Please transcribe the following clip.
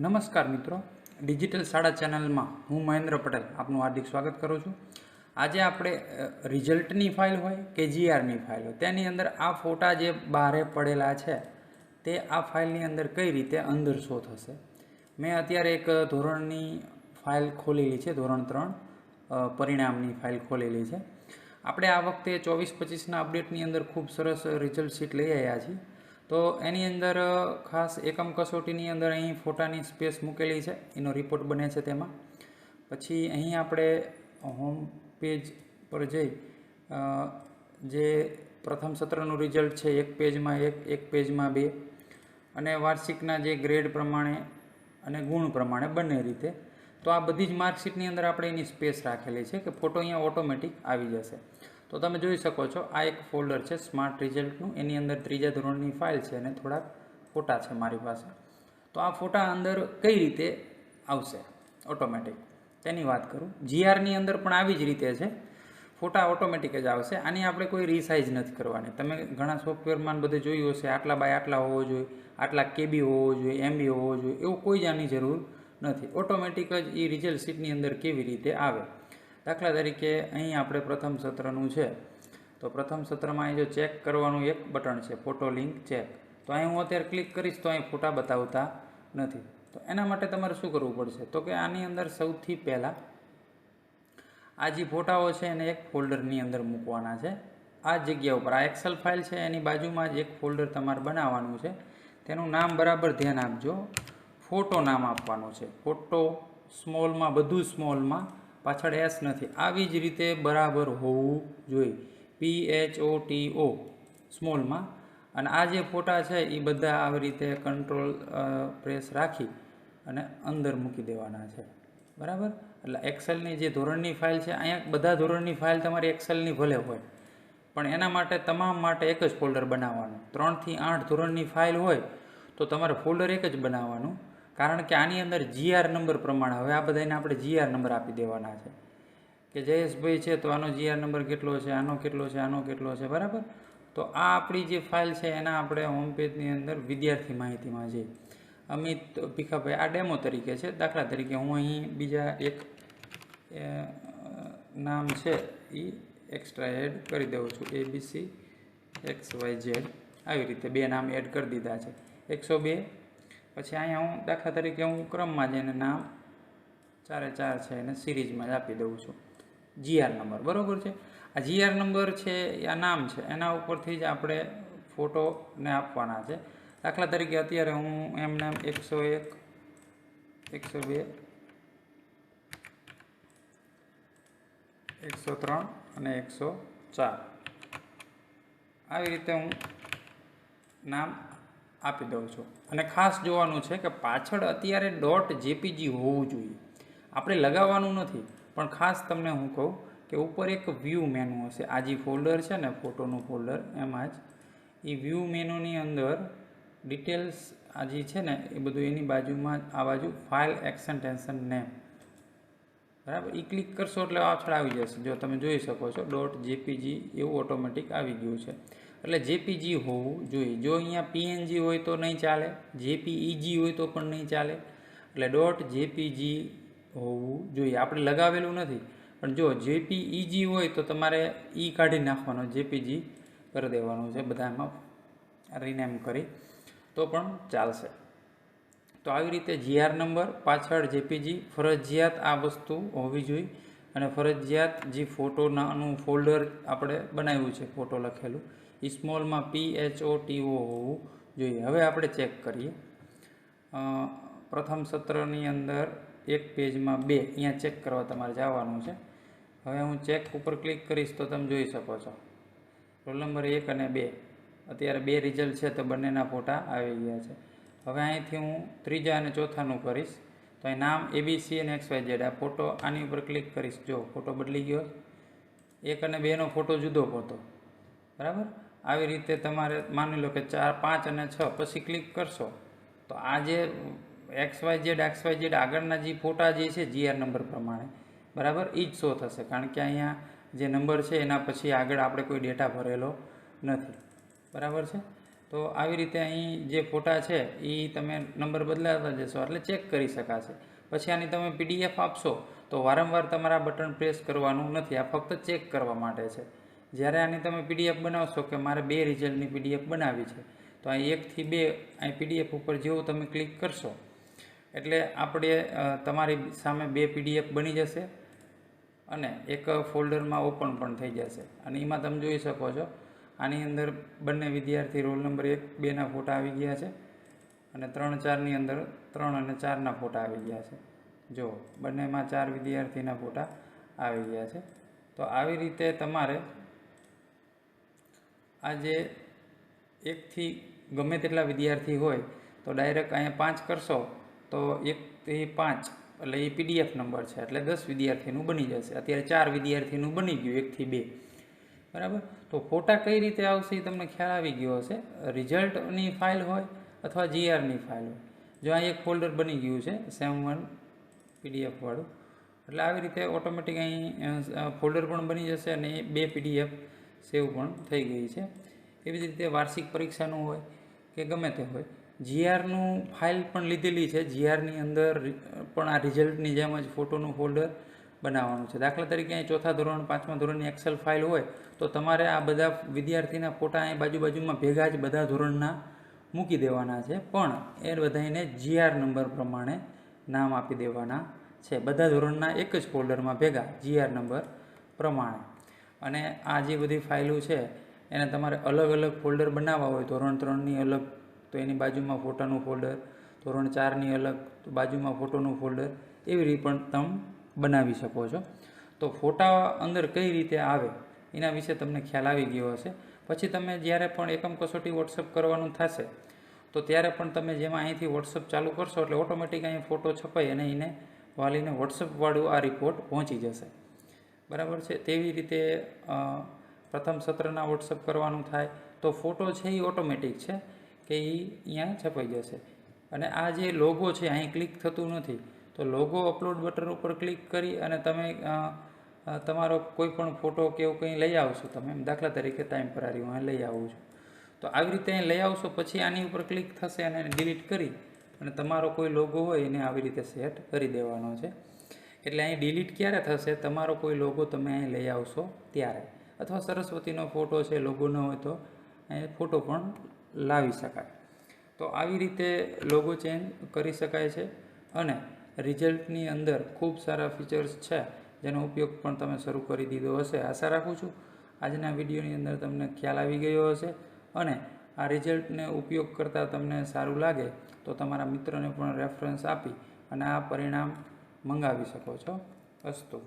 નમસ્કાર મિત્રો, ડિજિટલ શાળા ચેનલમાં હું મહેન્દ્ર પટેલ આપનું હાર્દિક સ્વાગત કરું છું. આજે આપણે રિઝલ્ટની ફાઇલ હોય કે જીઆરની ફાઇલ હોય તેની અંદર આ ફોટા જે બહારે પડેલા છે તે આ ફાઇલની અંદર કઈ રીતે અંદર શો થશે. મેં અત્યારે એક ધોરણની ફાઇલ ખોલેલી છે, ધોરણ 3 પરિણામની ફાઇલ ખોલેલી છે. આપણે આ વખતે 24-25ના અપડેટની અંદર ખૂબ સરસ રિઝલ્ટ શીટ લઈ આવ્યા છીએ. તો એની અંદર ખાસ એકમ કસોટીની અંદર અહીં ફોટાની સ્પેસ મૂકેલી છે, એનો રિપોર્ટ બને છે તેમાં. પછી અહીં આપણે હોમ પેજ પર જઈ જે પ્રથમ સત્રનું રિઝલ્ટ છે એક પેજમાં એક પેજમાં 2 અને વાર્ષિકના જે ગ્રેડ પ્રમાણે અને ગુણ પ્રમાણે બંને રીતે. તો આ બધી જ માર્કશીટની અંદર આપણે એની સ્પેસ રાખેલી છે કે ફોટો અહીંયા ઓટોમેટિક આવી જશે. તો તમે જોઈ શકો છો આ એક ફોલ્ડર છે સ્માર્ટ રિઝલ્ટનું, એની અંદર 3જા ધોરણની ફાઇલ છે અને થોડાક ફોટા છે મારી પાસે. તો આ ફોટા અંદર કઈ રીતે આવશે ઓટોમેટિક તેની વાત કરું. જીઆરની અંદર પણ આવી જ રીતે છે, ફોટા ઓટોમેટિક જ આવશે. આની આપણે કોઈ રીસાઇઝ નથી કરવાની. તમે ઘણા સોફ્ટવેરમાં બધે જોયું હશે આટલા બાય આટલા હોવો જોઈએ, આટલા કેબી હોવો જોઈએ, એમબી હોવો જોઈએ, એવું કોઈ જ આની જરૂર નથી. ઓટોમેટિક જ એ રિઝલ્ટ શીટની અંદર કેવી રીતે આવે. દાખલા તરીકે અહીં આપણે પ્રથમ સત્રનું છે, તો પ્રથમ સત્રમાં અહીં જો ચેક કરવાનું એક બટન છે, ફોટો લિંક ચેક. તો અહીં હું અત્યારે ક્લિક કરીશ તો અહીં ફોટા બતાવતા નથી. તો એના માટે તમારે શું કરવું પડશે, તો કે આની અંદર સૌથી પહેલાં આ જે ફોટાઓ છે એને એક ફોલ્ડરની અંદર મૂકવાના છે. આ જગ્યા ઉપર આ એક્સેલ ફાઇલ છે એની બાજુમાં જ એક ફોલ્ડર તમારે બનાવવાનું છે. તેનું નામ બરાબર ધ્યાન આપજો, ફોટો નામ આપવાનું છે. ફોટો સ્મોલમાં, બધું સ્મોલમાં, પાછળ એસ નથી. આવી જ રીતે બરાબર હોવું જોઈએ, PHOTO સ્મોલમાં. અને આ જે ફોટા છે એ બધા આવી રીતે કંટ્રોલ પ્રેસ રાખી અને અંદર મૂકી દેવાના છે, બરાબર. એટલે એક્સેલની જે ધોરણની ફાઇલ છે, અહીંયા બધા ધોરણની ફાઇલ તમારી એક્સેલની ભલે હોય, પણ એના માટે તમામ માટે એક જ ફોલ્ડર બનાવવાનું. 3 થી 8 ધોરણની ફાઇલ હોય તો તમારે ફોલ્ડર એક જ બનાવવાનું, કારણ કે આની અંદર જીઆર નંબર પ્રમાણે હવે આ બધાને આપણે જીઆર નંબર આપી દેવાના છે કે જયેશભાઈ છે તો આનો જીઆર નંબર કેટલો છે, આનો કેટલો છે, આનો કેટલો છે, બરાબર. તો આ આપણી જે ફાઇલ છે એના આપણે હોમ પેજની અંદર વિદ્યાર્થી માહિતીમાં જઈ અમિત ભીખાભાઈ આ ડેમો તરીકે છે. દાખલા તરીકે હું અહીં બીજા એક નામ છે એ એક્સ્ટ્રા એડ કરી દઉં છું, ABC XYZ. આવી રીતે 2 નામ એડ કરી દીધા છે, 102. પછી અહીંયા હું દાખલા તરીકે હું ક્રમમાં જઈને નામ 4 છે એને સિરીઝમાં જ આપી દઉં છું, જીઆર નંબર, બરાબર છે. આ જીઆર નંબર છે, આ નામ છે, એના ઉપરથી જ આપણે ફોટોને આપવાના છે. દાખલા તરીકે અત્યારે હું એમને 101, 102, 103 અને 104 આવી રીતે હું નામ આપી દઉં છું. અને ખાસ જોવાનું છે કે પાછળ અત્યારે .jpg હોવું જોઈએ, આપણે લગાવવાનું નથી. પણ ખાસ તમને હું કહું કે ઉપર એક વ્યૂ મેનુ હશે, આ જે ફોલ્ડર છે ને ફોટોનું ફોલ્ડર, એમાં જ એ વ્યૂ મેનુની અંદર ડિટેલ્સ આ જે છે ને એ બધું એની બાજુમાં આ બાજુ ફાઇલ એક્સટેન્શન નેમ, બરાબર. એ ક્લિક કરશો એટલે પાછળ આવી જશે. જો તમે જોઈ શકો છો .jpg એવું ઓટોમેટિક આવી ગયું છે. એટલે JPG હોવું જોઈએ. જો અહીંયા PNG હોય તો નહીં ચાલે, JPEG હોય તો પણ નહીં ચાલે. એટલે .jpg હોવું જોઈએ. આપણે લગાવેલું નથી, પણ જો JPEG હોય તો તમારે કાઢી નાખવાનો, JPG કરી દેવાનું છે, બધામાં રિનેમ કરી તો પણ ચાલશે. તો આવી રીતે જીઆર નંબર પાછળ JPG ફરજિયાત આ વસ્તુ હોવી જોઈએ. અને ફરજિયાત જે ફોટોનાનું ફોલ્ડર આપણે બનાવ્યું છે ફોટો લખેલું એ સ્મોલમાં PHOTO હોવું જોઈએ. હવે આપણે ચેક કરીએ. પ્રથમ સત્રની અંદર એક પેજમાં 2, અહીંયા ચેક કરવા તમારે જવાનું છે. હવે હું ચેક ઉપર ક્લિક કરીશ તો તમે જોઈ શકો છો રોલ નંબર 1 અને 2 અત્યારે 2 રિઝલ્ટ છે તો બંનેના ફોટા આવી ગયા છે. હવે અહીંથી હું 3જા અને 4થાનું કરીશ તો અહીં નામ ABC અને XYZ. આ ફોટો આની ઉપર ક્લિક કરીશ, જો ફોટો બદલી ગયો, 1 અને 2નો ફોટો જુદો હતો, બરાબર. આવી રીતે તમારે માની લો કે 4, 5 અને 6 પછી ક્લિક કરશો તો આ જે XYZ આગળના જે ફોટા જે છે જીઆર નંબર પ્રમાણે, બરાબર, એ જ શો થશે. કારણ કે અહીંયા જે નંબર છે એના પછી આગળ આપણે કોઈ ડેટા ભરેલો નથી, બરાબર છે. તો આવી રીતે અહીં જે ફોટા છે એ તમે નંબર બદલાતા જશો એટલે ચેક કરી શકાશે. પછી આની તમે PDF આપશો તો વારંવાર તમારે આ બટન પ્રેસ કરવાનું નથી, આ ફક્ત ચેક કરવા માટે છે. જ્યારે આની તમે PDF બનાવશો કે મારે 2 રિઝલ્ટની PDF બનાવી છે તો અહીં 1 થી 2 અહીં PDF ઉપર જેવું તમે ક્લિક કરશો એટલે આપણે તમારી સામે 2 PDF બની જશે અને એક ફોલ્ડરમાં ઓપન પણ થઈ જશે. અને એમાં તમે જોઈ શકો છો આની અંદર બંને વિદ્યાર્થી રોલ નંબર 1, 2ના ફોટા આવી ગયા છે અને 3, 4ની અંદર 3 અને 4ના ફોટા આવી ગયા છે. જો બંનેમાં 4 વિદ્યાર્થીના ફોટા આવી ગયા છે. તો આવી રીતે તમારે આ જે 1 થી ગમે તેટલા વિદ્યાર્થી હોય તો ડાયરેક્ટ અહીંયા 5 કરશો તો 1 થી 5 એટલે એ PDF નંબર છે એટલે 10 વિદ્યાર્થીનું બની જશે. અત્યારે 4 વિદ્યાર્થીનું બની ગયું 1 થી 2, બરાબર. તો ફોટા કઈ રીતે આવશે એ તમને ખ્યાલ આવી ગયો હશે. રિઝલ્ટની ફાઇલ હોય અથવા GRની ફાઇલ હોય. જો આ એક ફોલ્ડર બની ગયું છે SEM1 PDF વાળું, એટલે આવી રીતે ઓટોમેટિક અહીં ફોલ્ડર પણ બની જશે અને 2 PDF સેવ પણ થઈ ગઈ છે. એવી જ રીતે વાર્ષિક પરીક્ષાનું હોય કે ગમે તે હોય, GRનું ફાઇલ પણ લીધેલી છે. GRની અંદર પણ આ રિઝલ્ટની જેમ જ ફોટોનું ફોલ્ડર બનાવવાનું છે. દાખલા તરીકે અહીં 4થા ધોરણ 5મા ધોરણની એક્સેલ ફાઇલ હોય તો તમારે આ બધા વિદ્યાર્થીના ફોટા અહીં બાજુમાં ભેગા જ બધા ધોરણના મૂકી દેવાના છે, પણ એ બધાને GR નંબર પ્રમાણે નામ આપી દેવાના છે. બધા ધોરણના એક જ ફોલ્ડરમાં ભેગા GR નંબર પ્રમાણે. અને આ જે બધી ફાઇલો છે એને તમારે અલગ અલગ ફોલ્ડર બનાવવા હોય, ધોરણ 3ની અલગ તો એની બાજુમાં ફોટાનું ફોલ્ડર, ધોરણ 4ની અલગ તો બાજુમાં ફોટોનું ફોલ્ડર, એવી રીતે પણ તમે બનાવી શકો છો. તો ફોટા અંદર કઈ રીતે આવે એના વિશે તમને ખ્યાલ આવી ગયો હશે. પછી તમે જ્યારે પણ એકમ કસોટી વોટ્સઅપ કરવાનું થશે તો ત્યારે પણ તમે જેમાં અહીંથી વોટ્સઅપ ચાલુ કરશો એટલે ઓટોમેટિક અહીં ફોટો છપાઈ અને એને વાલીને વોટ્સઅપવાળું આ રિપોર્ટ પહોંચી જશે, બરાબર છે. તેવી રીતે પ્રથમ સત્રના વોટ્સઅપ કરવાનું થાય તો ફોટો છે એ ઓટોમેટિક છે કે એ અહીંયા છપાઈ જશે. અને આ જે લોગો છે અહીં ક્લિક થતું નથી તો લોગો અપલોડ બટન ઉપર ક્લિક કરી અને તમે તમારો કોઈ પણ ફોટો કે એવું કંઈ લઈ આવશો તમે, દાખલા તરીકે ટેમ્પરરી હું લઈ આવું છું તો આવી રીતે અહીં લઈ આવશો પછી આની ઉપર ક્લિક થશે અને ડિલીટ કરી અને તમારો કોઈ લોગો હોય એને આવી રીતે સેટ કરી દેવાનો છે. એટલે અહીં ડિલીટ ક્યારે થશે? તમારો કોઈ લોગો તમે અહીં લઈ આવશો ત્યારે, અથવા સરસ્વતીનો ફોટો છે, લોગો ન હોય તો અહીં ફોટો પણ લાવી શકાય. તો આવી રીતે લોગો ચેન્જ કરી શકાય છે. અને રિઝલ્ટની અંદર ખૂબ સારા ફીચર્સ છે જેનો ઉપયોગ પણ તમે શરૂ કરી દીધો હશે. આશા રાખું છું આજના વિડીયોની અંદર તમને ખ્યાલ આવી ગયો હશે અને આ રિઝલ્ટને ઉપયોગ કરતાં તમને સારું લાગે તો તમારા મિત્રોને પણ રેફરન્સ આપી અને આ પરિણામ મંગાવી શકો છો. અસ્તુ.